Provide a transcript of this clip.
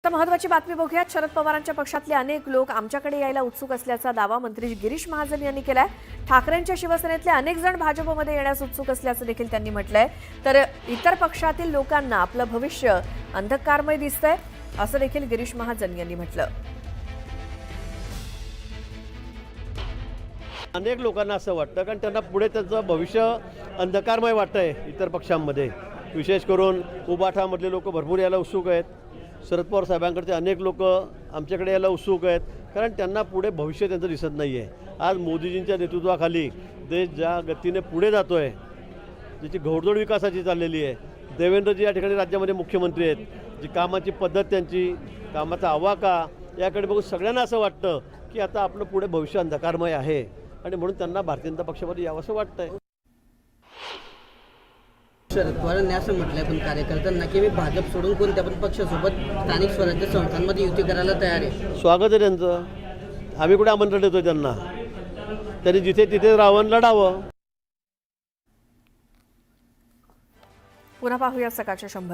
तर महत्त्वाची बातमी बघूयात। शरद पवारांच्या पक्षातले अनेक लोक आमच्याकडे यायला उत्सुक असल्याचा दावा मंत्री गिरीश महाजन यांनी केलाय। ठाकरेंच्या शिवसेनेतले अनेक जण भाजपमध्ये येण्यास उत्सुक असल्याचं देखील त्यांनी म्हटलंय। तर इतर पक्षातील लोकांना आपलं भविष्य अंधकारमय दिसतंय असं देखील गिरीश महाजन यांनी म्हटलं। अनेक लोकांना असं वाटतं कारण त्यांना पुढे त्यांचं भविष्य अंधकारमय वाटतंय। इतर पक्षांमध्ये विशेष करून उबाठामधले लोक भरपूर यायला उत्सुक आहेत। शरद पवार साहेबांकडचे अनेक लोक आमच्याकडे यायला उत्सुक आहेत कारण त्यांना पुढे भविष्य त्यांचं दिसत नाही आहे। आज मोदीजींच्या नेतृत्वाखाली देश ज्या गतीने पुढे जातो आहे, ज्याची घोडदौड विकासाची चाललेली आहे, देवेंद्रजी या ठिकाणी राज्यामध्ये मुख्यमंत्री आहेत, जी कामाची पद्धत त्यांची कामाचा आवाका याकडे बघून सगळ्यांना असं वाटतं की आता आपलं पुढे भविष्य अंधकारमय आहे आणि म्हणून त्यांना भारतीय जनता पक्षामध्ये यावंसं वाटतंय। शरद पवारांनी असं म्हटलंय पण कार्यकर्त्यांना की मी भाजप सोडून कोणत्या पण पक्षासोबत स्थानिक स्वराज्य संस्थांमध्ये युती करायला तयार आहे। स्वागत आहे त्यांचं, आम्ही कुठे आमंत्रण देतोय त्यांना, त्यांनी जिथे तिथे रावण लढावं। पुन्हा पाहूया सकाळच्या 100